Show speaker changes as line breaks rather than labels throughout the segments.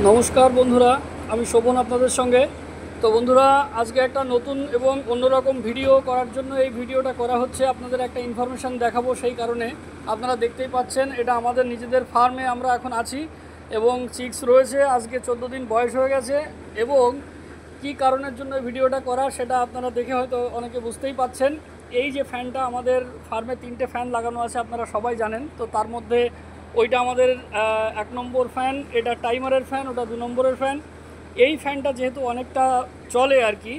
নমস্কার বন্ধুরা, আমি শোভন আপনাদের সঙ্গে। তো বন্ধুরা, আজকে একটা নতুন এবং অন্যরকম ভিডিও করার জন্য এই ভিডিওটা করা হচ্ছে। আপনাদের একটা ইনফরমেশান দেখাবো, সেই কারণে আপনারা দেখতেই পাচ্ছেন এটা আমাদের নিজেদের ফার্মে আমরা এখন আছি এবং চিক্স রয়েছে। আজকে 14 দিন বয়স হয়ে গেছে এবং কি কারণের জন্য ভিডিওটা করা সেটা আপনারা দেখে হয়তো অনেকে বুঝতেই পাচ্ছেন। এই যে ফ্যানটা আমাদের ফার্মে 3টে ফ্যান লাগানো আছে, আপনারা সবাই জানেন। তো তার মধ্যে ওইটা আমাদের 1 নম্বর ফ্যান, এটা টাইমারের ফ্যান, ওটা 2 নম্বরের ফ্যান। এই ফ্যানটা যেহেতু অনেকটা চলে আর কি,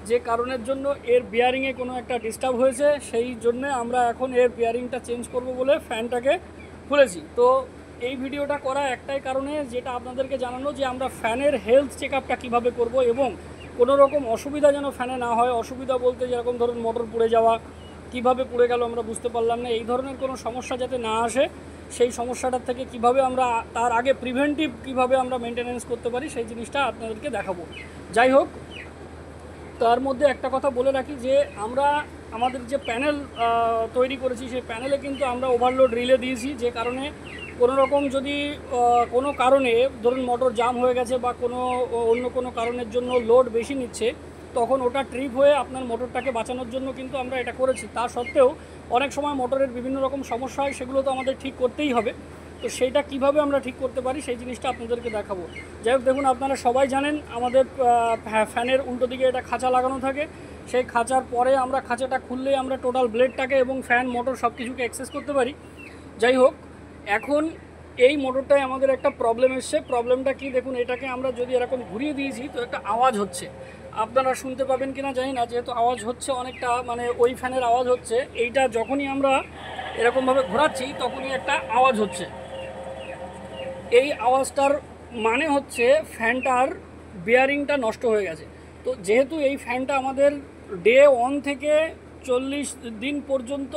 যে কারণের জন্য এর বিয়ারিংয়ে কোনো একটা ডিস্টার্ব হয়েছে, সেই জন্যে আমরা এখন এর বিয়ারিংটা চেঞ্জ করব বলে ফ্যানটাকে খুলেছি। তো এই ভিডিওটা করা একটাই কারণে, যেটা আপনাদেরকে জানানো যে আমরা ফ্যানের হেলথ চেক আপটা কীভাবে করবো এবং কোনো রকম অসুবিধা যেন ফ্যানে না হয়। অসুবিধা বলতে যেরকম ধরুন মোটর পুড়ে যাওয়া, কিভাবে পুড়ে গেল আমরা বুঝতে পারলাম না, এই ধরনের কোনো সমস্যা যাতে না আসে, সেই সমস্যাটার থেকে কিভাবে আমরা তার আগে প্রিভেন্টিভ কিভাবে আমরা মেনটেনেন্স করতে পারি সেই জিনিসটা আপনাদেরকে দেখাবো। যাই হোক, তার মধ্যে একটা কথা বলে রাখি যে আমরা আমাদের যে প্যানেল তৈরি করেছি, সেই প্যানেলে কিন্তু আমরা ওভারলোড রিলে দিয়েছি, যে কারণে কোনো রকম যদি কোনো কারণে ধরুন মোটর জাম হয়ে গেছে বা কোনো অন্য কোনো কারণের জন্য লোড বেশি নিচ্ছে, তখন ওটা ট্রিপ হয়ে আপনার মোটরটাকে বাঁচানোর জন্য কিন্তু আমরা এটা করেছি। তা সত্ত্বেও অনেক সময় মোটরের বিভিন্ন রকম সমস্যা হয়, সেগুলো তো আমাদের ঠিক করতেই হবে। তো সেইটা কিভাবে আমরা ঠিক করতে পারি সেই জিনিসটা আপনাদেরকে দেখাবো। যাই হোক, দেখুন আপনারা সবাই জানেন আমাদের ফ্যানের উল্টো দিকে এটা খাঁচা লাগানো থাকে। সেই খাঁচার পরে আমরা খাঁচাটা খুললেই আমরা টোটাল ব্লেডটাকে এবং ফ্যান মোটর সব কিছুকে অ্যাক্সেস করতে পারি। যাই হোক, এখন এই মোটরটায় আমাদের একটা প্রবলেম এসছে। প্রবলেমটা কি দেখুন, এটাকে আমরা যদি এরকম ঘুরিয়ে দিয়েছি তো একটা আওয়াজ হচ্ছে। আপনারা শুনতে পাবেন কিনা জানি না, যেহেতু আওয়াজ হচ্ছে অনেকটা, মানে ওই ফ্যানের আওয়াজ হচ্ছে। এইটা যখনই আমরা এরকমভাবে ঘোরাচ্ছি তখনই একটা আওয়াজ হচ্ছে। এই আওয়াজটার মানে হচ্ছে ফ্যানটার বিয়ারিংটা নষ্ট হয়ে গেছে। তো যেহেতু এই ফ্যানটা আমাদের ডে 1 থেকে 40 দিন পর্যন্ত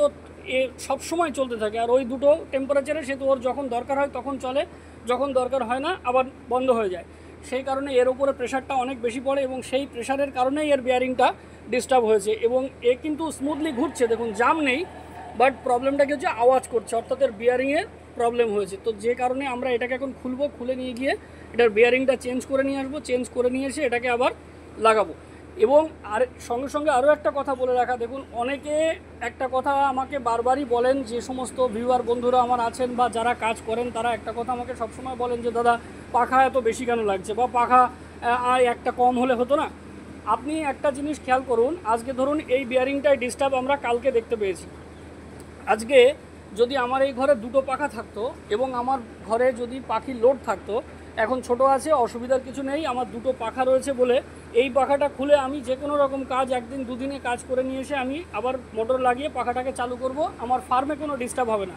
সবসময় চলতে থাকে, আর ওই দুটো টেম্পারেচারে, সেহেতু ওর যখন দরকার হয় তখন চলে, যখন দরকার হয় না আবার বন্ধ হয়ে যায়। সেই কারণে এর উপরে প্রেশারটা অনেক বেশি পড়ে এবং সেই প্রেশারের কারণেই এর বিয়ারিংটা ডিস্টার্ব হয়েছে এবং এ কিন্তু স্মুথলি ঘুরছে, দেখুন জাম নেই, বাট প্রবলেমটা কি হচ্ছে, আওয়াজ করছে, অর্থাৎ এর বিয়ারিংয়ের প্রবলেম হয়েছে। তো যে কারণে আমরা এটাকে এখন খুলবো, খুলে নিয়ে গিয়ে এটার বিয়ারিংটা চেঞ্জ করে নিয়ে আসবো, চেঞ্জ করে নিয়ে এসে এটাকে আবার লাগাবো। এবং আর সঙ্গে সঙ্গে আরও একটা কথা বলে রাখা, দেখুন অনেকে একটা কথা আমাকে বারবারই বলেন, যে সমস্ত ভিউয়ার বন্ধুরা আমার আছেন বা যারা কাজ করেন, তারা একটা কথা আমাকে সবসময় বলেন যে দাদা পাখা এত বেশি কেন লাগছে, বা পাখা একটা কম হলে হতো না। আপনি একটা জিনিস খেয়াল করুন, আজকে ধরুন এই বিয়ারিংটায় ডিস্টার্ব আমরা কালকে দেখতে পেয়েছি। আজকে যদি আমার এই ঘরে দুটো পাখা থাকতো এবং আমার ঘরে যদি পাখির লোড থাকতো, এখন ছোট আছে, অসুবিধার কিছু নেই, আমার দুটো পাখা রয়েছে বলে এই পাখাটা খুলে আমি যে কোনো রকম কাজ একদিন দুদিনে কাজ করে নিয়ে এসে আমি আবার মোটর লাগিয়ে পাখাটাকে চালু করব, আমার ফার্মে কোনো ডিস্টার্ব হবে না।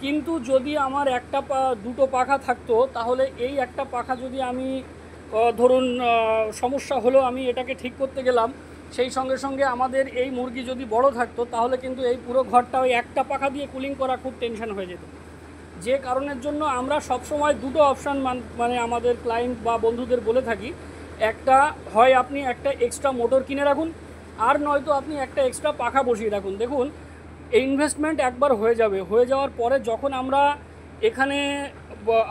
কিন্তু যদি আমার দুটো পাখা থাকতো, তাহলে এই একটা পাখা যদি আমি ধরুন সমস্যা হলো, আমি এটাকে ঠিক করতে গেলাম, সেই সঙ্গে সঙ্গে আমাদের এই মুরগি যদি বড় থাকতো, তাহলে কিন্তু এই পুরো ঘরটা ওই একটা পাখা দিয়ে কুলিং করা খুব টেনশন হয়ে যেত। যে কারণের জন্য আমরা সবসময় দুটো অপশান মানে আমাদের ক্লায়েন্ট বা বন্ধুদের বলে থাকি, একটা হয় আপনি একটা এক্সট্রা মোটর কিনে রাখুন, আর নয়তো আপনি একটা এক্সট্রা পাখা বসিয়ে রাখুন। দেখুন এই ইনভেস্টমেন্ট একবার হয়ে যাবে, হয়ে যাওয়ার পরে যখন আমরা এখানে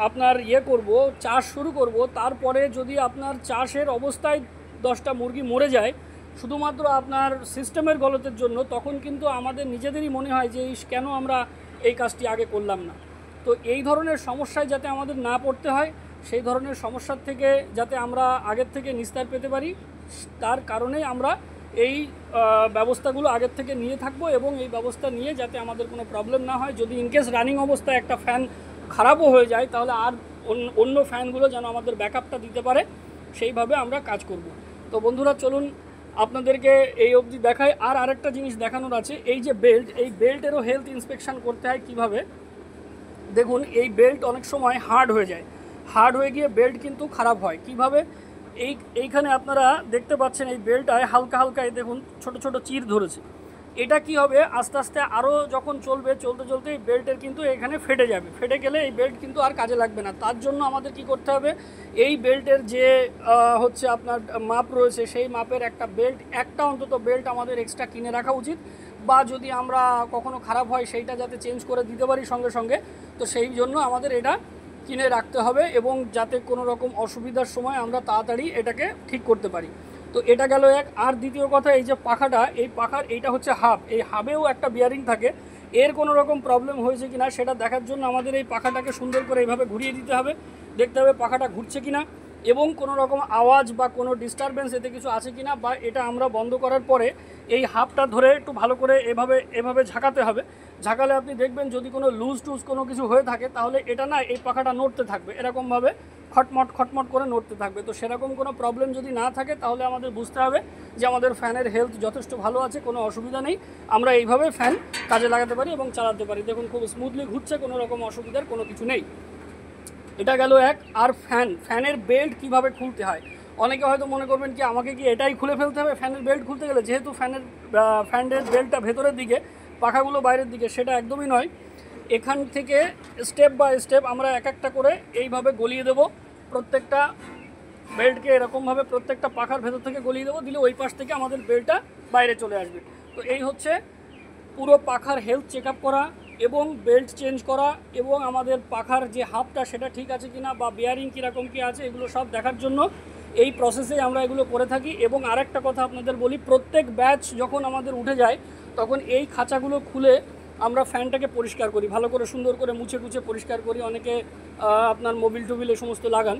আপনার করব, চাষ শুরু করব, তারপরে যদি আপনার চাষের অবস্থায় 10টা মুরগি মরে যায় শুধুমাত্র আপনার সিস্টেমের গলতের জন্য, তখন কিন্তু আমাদের নিজেদেরই মনে হয় যে কেন আমরা এই কাজটি আগে করলাম না। তো এই ধরনের সমস্যায় যাতে আমাদের না পড়তে হয়, সেই ধরনের সমস্যার থেকে যাতে আমরা আগের থেকে নিস্তার পেতে পারি, তার কারণেই আমরা এই ব্যবস্থাগুলো আগের থেকে নিয়ে থাকবো এবং এই ব্যবস্থা নিয়ে যাতে আমাদের কোনো প্রবলেম না হয়। যদি ইনকেস রানিং অবস্থায় একটা ফ্যান খারাপও হয়ে যায়, তাহলে আর অন্য ফ্যানগুলো যেন আমাদের ব্যাকআপটা দিতে পারে, সেইভাবে আমরা কাজ করব। তো বন্ধুরা চলুন আপনাদেরকে এই অবধি দেখাই। আর আরেকটা জিনিস দেখানোর আছে, এই যে বেল্ট, এই বেল্টেরও হেলথ ইন্সপেকশান করতে হয় কীভাবে। দেখুন এই বেল্ট অনেক সময় হার্ড হয়ে যায়, হার্ড হয়ে গিয়ে বেল্ট কিন্তু খারাপ হয়। কিভাবে, এইখানে আপনারা দেখতে পাচ্ছেন এই বেল্টটায় হালকা হালকা দেখুন ছোট ছোট চির ধরেছে। এটা কি হবে, আস্তে আস্তে আরও যখন চলবে, চলতে চলতে এই বেল্টের কিন্তু এখানে ফেটে যাবে, ফেটে গেলে এই বেল্ট কিন্তু আর কাজে লাগবে না। তার জন্য আমাদের কি করতে হবে, এই বেল্টের যে হচ্ছে আপনার মাপ রয়েছে, সেই মাপের একটা অন্তত বেল্ট আমাদের এক্সট্রা কিনে রাখা উচিত, বা যদি আমরা কখনো খারাপ হয় সেইটা যাতে চেঞ্জ করে দিতে পারি সঙ্গে সঙ্গে, তো সেই জন্য আমাদের এটা কিনে রাখতে হবে এবং যাতে কোনো রকম অসুবিধার সময় আমরা তাড়াতাড়ি এটাকে ঠিক করতে পারি। তো এটা গেল এক। আর দ্বিতীয় কথা, এই যে পাখাটা, এই পাখার এইটা হচ্ছে হাব, এই হাবেও একটা বিয়ারিং থাকে, এর কোনো রকম প্রবলেম হয়েছে কিনা সেটা দেখার জন্য আমাদের এই পাখাটাকে সুন্দর করে এইভাবে ঘুরিয়ে দিতে হবে, দেখতে হবে পাখাটা ঘুরছে কিনা এবং কোনো রকম আওয়াজ বা কোনো ডিস্টারবেন্স এতে কিছু আছে কিনা, বা এটা আমরা বন্ধ করার পরে এই হাবটা ধরে একটু ভালো করে এভাবে ঝাঁকাতে হবে। ঝাঁকালে আপনি দেখবেন যদি কোনো লুজ টুজ কোনো কিছু হয়ে থাকে তাহলে এটা না, এই পাখাটা নড়তে থাকবে, এরকমভাবে খটমট করে নড়তে থাকবে। তো সেরকম কোনো প্রবলেম যদি না থাকে তাহলে আমাদের বুঝতে হবে যে আমাদের ফ্যানের হেলথ যথেষ্ট ভালো আছে, কোনো অসুবিধা নেই, আমরা এইভাবে ফ্যান কাজে লাগাতে পারি এবং চালাতে পারি। দেখুন খুব স্মুথলি ঘুরছে, কোনো রকম অসুবিধার কোনো কিছু নেই। এটা গেল এক। আর ফ্যানের বেল্ট কিভাবে খুলতে হয়, অনেকে হয়তো মনে করবেন কি আমাকে কি এটাই খুলে ফেলতে হবে ফ্যানের বেল্ট খুলতে গেলে, যেহেতু ফ্যানের বেল্টটা ভেতরের দিকে, পাখাগুলো বাইরের দিকে, সেটা একদমই নয়। এখান থেকে স্টেপ বাই স্টেপ আমরা এক একটা করে এইভাবে গলিয়ে দেব, প্রত্যেকটা বেল্টকে এরকমভাবে প্রত্যেকটা পাখার ভেতর থেকে গলিয়ে দেবো, দিলে ওই পাশ থেকে আমাদের বেল্টটা বাইরে চলে আসবে। তো এই হচ্ছে পুরো পাখার হেলথ চেক আপ করা এবং বেল্ট চেঞ্জ করা এবং আমাদের পাখার যে হাবটা সেটা ঠিক আছে কিনা বা বিয়ারিং কীরকম কী আছে এগুলো সব দেখার জন্য এই প্রসেসে আমরা এগুলো করে থাকি। এবং আরেকটা কথা আপনাদের বলি, প্রত্যেক ব্যাচ যখন আমাদের উঠে যায় তখন এই খাঁচাগুলো খুলে আমরা ফ্যানটাকে পরিষ্কার করি, ভালো করে সুন্দর করে মুছে টুছে পরিষ্কার করি। অনেকে আপনার মোবিল টোবিল এই সমস্ত লাগান,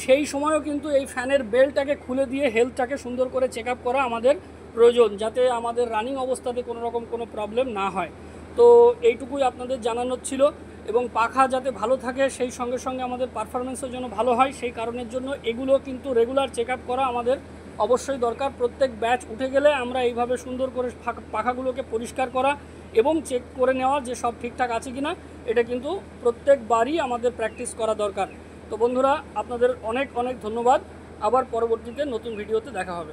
সেই সময়ও কিন্তু এই ফ্যানের বেল্টটাকে খুলে দিয়ে হেলথটাকে সুন্দর করে চেক আপ করা আমাদের প্রয়োজন, যাতে আমাদের রানিং অবস্থাতে কোনো রকম কোনো প্রবলেম না হয়। তো এইটুকুই আপনাদের জানানোর ছিল। এবং পাখা যাতে ভালো থাকে সেই সঙ্গে সঙ্গে আমাদের পারফরমেন্সের জন্য ভালো হয়, সেই কারণের জন্য এগুলো কিন্তু রেগুলার চেক আপ করা আমাদের অবশ্যই দরকার। প্রত্যেক ব্যাচ উঠে গেলে আমরা এইভাবে সুন্দর করে পাখাগুলোকে পরিষ্কার করা এবং চেক করে নেওয়া যে সব ঠিকঠাক আছে কি না, এটা কিন্তু প্রত্যেকবারই আমাদের প্র্যাকটিস করা দরকার। তো বন্ধুরা, আপনাদের অনেক অনেক ধন্যবাদ। আবার পরবর্তীতে নতুন ভিডিওতে দেখা হবে।